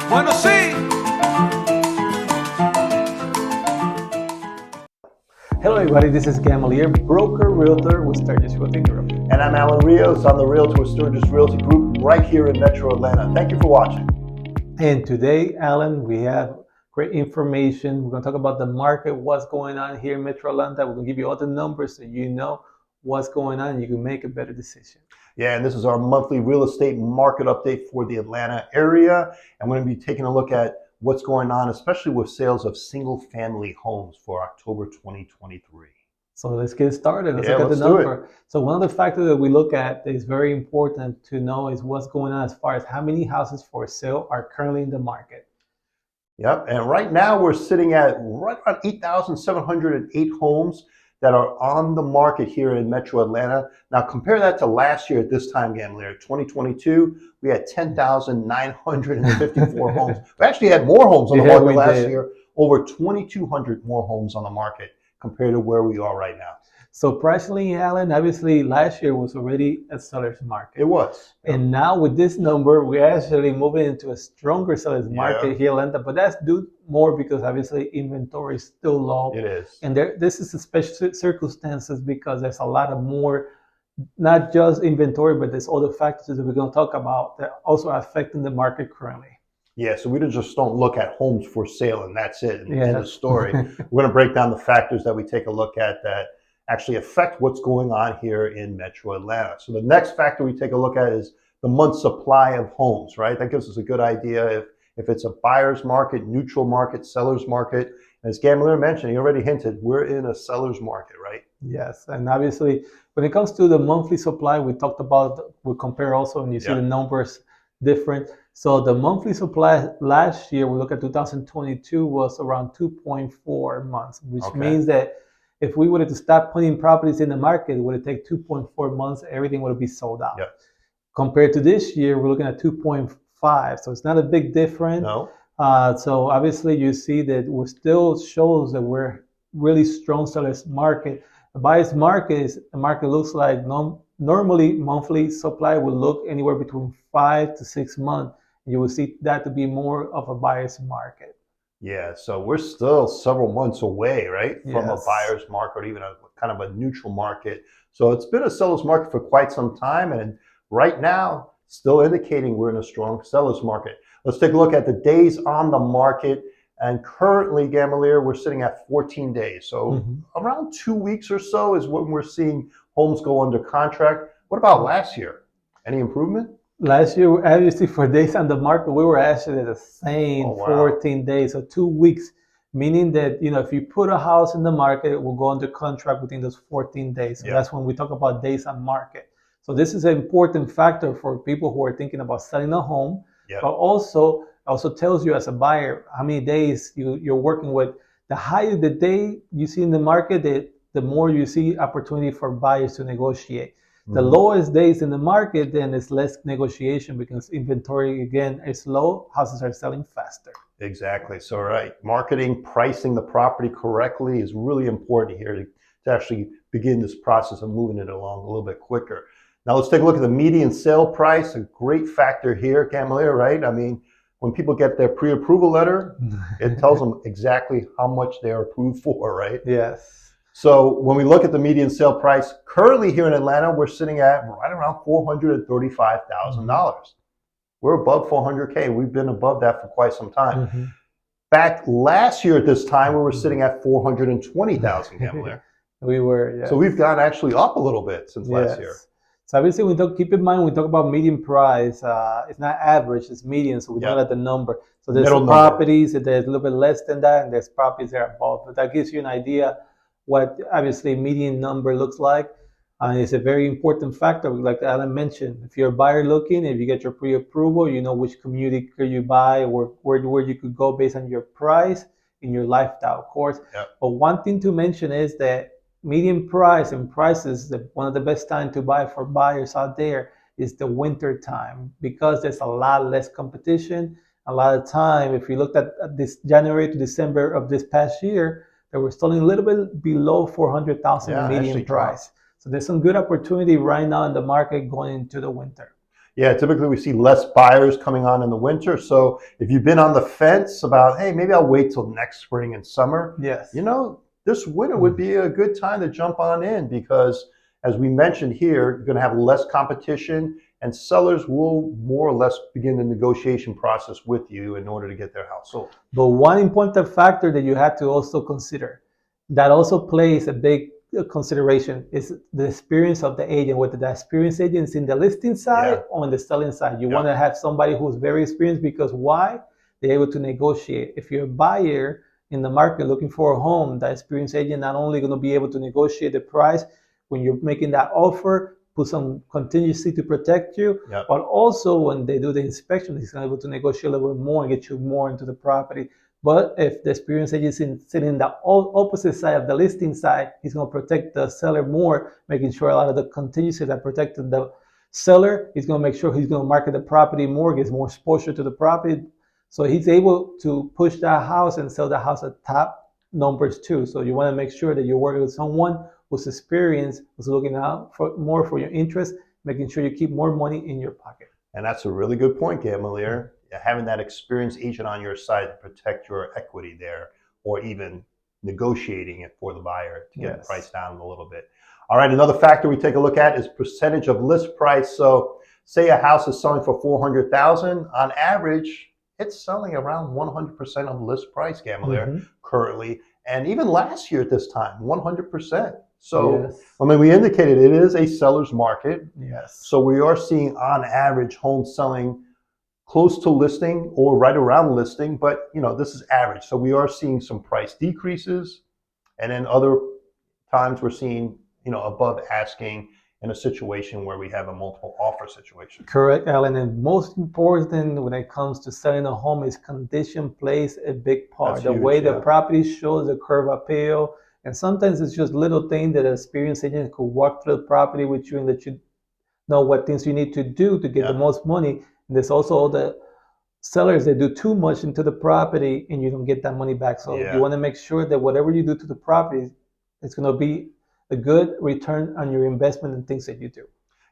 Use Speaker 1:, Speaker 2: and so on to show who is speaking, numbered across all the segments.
Speaker 1: Bueno, sí.
Speaker 2: Hello everybody, this is Gamalier, broker realtor with Sturgis Realty Group.
Speaker 3: And I'm Alan Rios. I'm the Realtor with Sturgis Realty Group right here in Metro Atlanta. Thank you for watching.
Speaker 2: And today, Alan, we have great information. We're going to talk about the market, what's going on here in Metro Atlanta. We're going to give you all the numbers so you know what's going on and you can make a better decision.
Speaker 3: Yeah, and this is our monthly real estate market update for the Atlanta area. And we're going to be taking a look at what's going on, especially with sales of single-family homes for October 2023.
Speaker 2: So let's get started. Let's
Speaker 3: Yeah,
Speaker 2: look at the
Speaker 3: let's do
Speaker 2: number. So one of the factors that we look at that is very important to know is what's going on as far as how many houses for sale are currently in the market.
Speaker 3: Yep, and right now we're sitting at right around 8,708 homes that are on the market here in Metro Atlanta. Now compare that to last year at this time, Gamalier, 2022, we had 10,954 homes. We actually had more homes on the market last year, over 2,200 more homes on the market compared to where we are right now.
Speaker 2: Surprisingly, Alan, obviously last year was already a seller's market.
Speaker 3: It was.
Speaker 2: And now with this number, we're actually moving into a stronger seller's market here in Atlanta. But that's due more because obviously inventory is still low.
Speaker 3: It is.
Speaker 2: And this is a special circumstances because there's a lot of more, not just inventory, but there's other factors that we're going to talk about that also are affecting the market currently.
Speaker 3: Yeah, so we just don't look at homes for sale and that's it. And end of story. We're going to break down the factors that we take a look at that actually affect what's going on here in Metro Atlanta. So the next factor we take a look at is the month supply of homes, right? That gives us a good idea if it's a buyer's market, neutral market, seller's market. As Gamalier mentioned, he already hinted, we're in a seller's market, right?
Speaker 2: Yes, and obviously when it comes to the monthly supply, we talked about, we compare also and you see the numbers different. So the monthly supply last year, we look at 2022 was around 2.4 months, which means that if we were to start putting properties in the market, it would take 2.4 months, everything would be sold out. Compared to this year, we're looking at 2.5. So it's not a big difference.
Speaker 3: No.
Speaker 2: So obviously you see that we still shows that we're really strong seller's market. The buyer's market is the market looks like normally monthly supply will look anywhere between 5 to 6 months. You will see that to be more of a buyer's market.
Speaker 3: Yeah, so we're still several months away, right, from a buyer's market or even a kind of a neutral market. So it's been a seller's market for quite some time, and right now, still indicating we're in a strong seller's market. Let's take a look at the days on the market, and currently, Gamalier, we're sitting at 14 days. So around 2 weeks or so is when we're seeing homes go under contract. What about last year? Any improvement?
Speaker 2: Last year, obviously, for days on the market, we were actually the same 14 days, so 2 weeks, meaning that, you know, if you put a house in the market, it will go under contract within those 14 days. So that's when we talk about days on market. So this is an important factor for people who are thinking about selling a home, but also tells you as a buyer how many days you're working with. The higher the day you see in the market, the more you see opportunity for buyers to negotiate. The lowest days in the market, then it's less negotiation because inventory, again, is low. Houses are selling faster.
Speaker 3: Exactly. So, marketing, pricing the property correctly is really important here to actually begin this process of moving it along a little bit quicker. Now, let's take a look at the median sale price, a great factor here, Gamalier, right? I mean, when people get their pre-approval letter, it tells them exactly how much they're approved for, right?
Speaker 2: Yes.
Speaker 3: So when we look at the median sale price, currently here in Atlanta, we're sitting at right around $435,000. We're above 400K. We've been above that for quite some time. Back last year at this time, we were sitting at 420,000, Gamalier.
Speaker 2: We were,
Speaker 3: So we've gone actually up a little bit since last year.
Speaker 2: So obviously, keep in mind, we talk about median price. It's not average, it's median, so we don't let the number. So there's properties that there's a little bit less than that, and there's properties that are above. But that gives you an idea what obviously median number looks like. It's a very important factor, like Alan mentioned. If you're a buyer looking, if you get your pre-approval, you know which community could you buy or where you could go based on your price and your lifestyle, of course. But one thing to mention is that median price and prices, one of the best time to buy for buyers out there is the winter time because there's a lot less competition. A lot of time, if you looked at this January to December of this past year, they were selling a little bit below 400,000 median price. So there's some good opportunity right now in the market going into the winter.
Speaker 3: Yeah, typically we see less buyers coming on in the winter. So if you've been on the fence about, hey, maybe I'll wait till next spring and summer,
Speaker 2: Yes.
Speaker 3: this winter would be a good time to jump on in because, as we mentioned here, you're going to have less competition and sellers will more or less begin the negotiation process with you in order to get their house sold.
Speaker 2: But one important factor that you have to also consider that also plays a big consideration is the experience of the agent, whether the experienced agent is in the listing side or on the selling side. You want to have somebody who's very experienced because why? They're able to negotiate. If you're a buyer in the market looking for a home, the experienced agent not only going to be able to negotiate the price when you're making that offer, put some contingency to protect you, but also when they do the inspection, he's able to negotiate a little bit more and get you more into the property. But if the experienced agent is sitting in the opposite side of the listing side, he's going to protect the seller more, making sure a lot of the contingency that protected the seller, he's going to make sure he's going to market the property more, gives more exposure to the property. So he's able to push that house and sell the house at top numbers too. So you want to make sure that you're working with someone who's experienced, who's looking out for your interest, making sure you keep more money in your pocket.
Speaker 3: And that's a really good point, Gamalier. Having that experienced agent on your side to protect your equity there, or even negotiating it for the buyer to get the price down a little bit. All right, another factor we take a look at is percentage of list price. So say a house is selling for $400,000, on average, it's selling around 100% of list price, Gamalier, currently. And even last year at this time, 100%. So, I mean, we indicated it is a seller's market.
Speaker 2: Yes.
Speaker 3: So we are seeing on average homes selling close to listing or right around listing, but this is average. So we are seeing some price decreases, and then other times we're seeing, above asking in a situation where we have a multiple offer situation.
Speaker 2: Correct, Alan. And most important when it comes to selling a home is condition plays a big part.
Speaker 3: That's
Speaker 2: the
Speaker 3: huge,
Speaker 2: way the property shows the curb appeal. And sometimes it's just little things that an experienced agent could walk through the property with you and let you know what things you need to do to get the most money. And there's also all the sellers that do too much into the property and you don't get that money back. So you want to make sure that whatever you do to the property, it's going to be a good return on your investment and things that you do.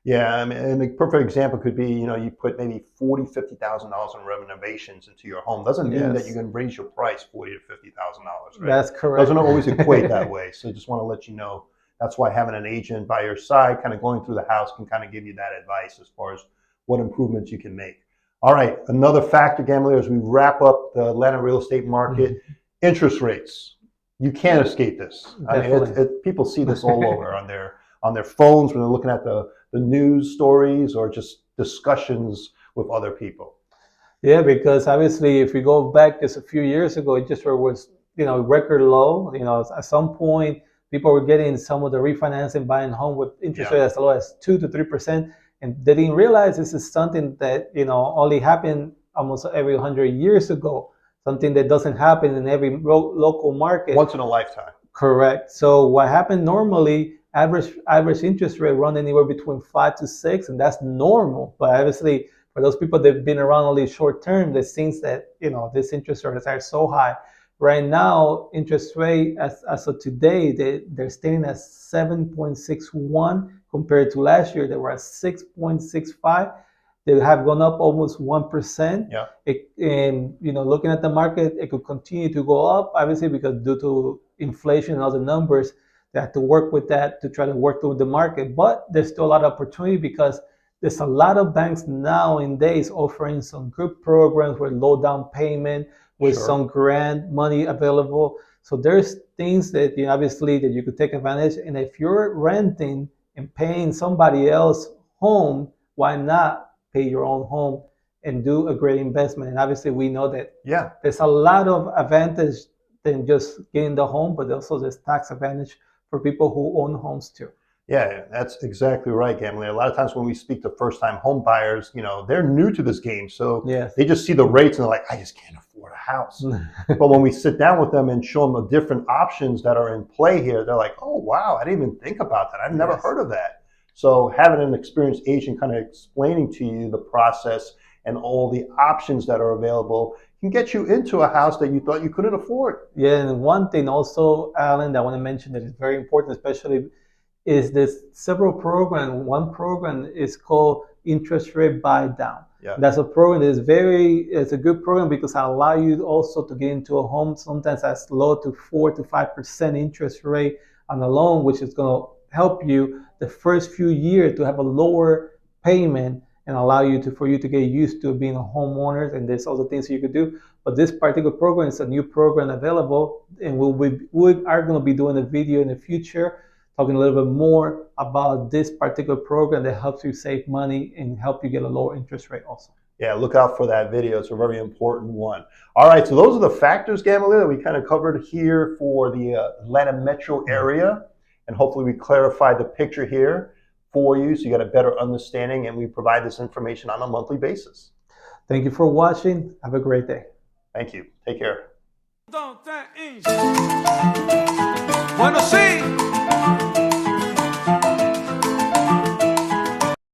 Speaker 3: Yeah, I mean, and a perfect example could be, you put maybe $40,000, $50,000 in renovations into your home. Doesn't mean that you're going to raise your price $40,000 to $50,000, right?
Speaker 2: That's correct.
Speaker 3: Doesn't always equate that way. So I just want to let you know, that's why having an agent by your side, kind of going through the house, can kind of give you that advice as far as what improvements you can make. All right, another factor, Gamalier, as we wrap up the Atlanta real estate market, interest rates. You can't escape this.
Speaker 2: Definitely.
Speaker 3: I mean, people see this all over on their phones when they're looking at the news stories or just discussions with other people.
Speaker 2: Yeah, because obviously if we go back just a few years ago, interest rate was, record low. At some point, people were getting some of the refinancing, buying home with interest rate as low as 2 to 3%. And they didn't realize this is something that, only happened almost every 100 years ago. Something that doesn't happen in every local market.
Speaker 3: Once in a lifetime.
Speaker 2: Correct. So what happened normally, average interest rate run anywhere between 5 to 6, and that's normal. But obviously, for those people that have been around only short term, it seems that this interest rates are so high. Right now, interest rate as of today, they're staying at 7.61 compared to last year. They were at 6.65. They have gone up almost 1%.
Speaker 3: Yeah.
Speaker 2: And looking at the market, it could continue to go up, obviously, because due to inflation and other numbers, they have to work with that to try to work through the market. But there's still a lot of opportunity because there's a lot of banks nowadays offering some good programs with low down payment, with some grant money available. So there's things that obviously that you could take advantage. And if you're renting and paying somebody else home, why not pay your own home and do a great investment? And obviously we know that there's a lot of advantage than just getting the home, but also there's tax advantage for people who own homes too.
Speaker 3: Yeah, that's exactly right, Gamalier. A lot of times when we speak to first-time home buyers, they're new to this game. So they just see the rates and they're like, I just can't afford a house. But when we sit down with them and show them the different options that are in play here, they're like, oh, wow, I didn't even think about that. I've never heard of that. So having an experienced agent kind of explaining to you the process and all the options that are available can get you into a house that you thought you couldn't afford.
Speaker 2: Yeah, and one thing also, Alan, that I want to mention that is very important, especially is this several program. One program is called interest rate buy down.
Speaker 3: Yeah.
Speaker 2: That's a program that is it's a good program because it allows you also to get into a home sometimes as low to 4 to 5% interest rate on a loan, which is going to help you the first few years to have a lower payment and allow you for you to get used to being a homeowner. And there's other things you could do. But this particular program is a new program available, and we are going to be doing a video in the future talking a little bit more about this particular program that helps you save money and help you get a lower interest rate also.
Speaker 3: Yeah, look out for that video. It's a very important one. All right, so those are the factors, Gamalier, that we kind of covered here for the Atlanta metro area. And hopefully we clarified the picture here for you so you got a better understanding, and we provide this information on a monthly basis.
Speaker 2: Thank you for watching. Have a great day.
Speaker 3: Thank you. Take care.
Speaker 1: Bueno, sí.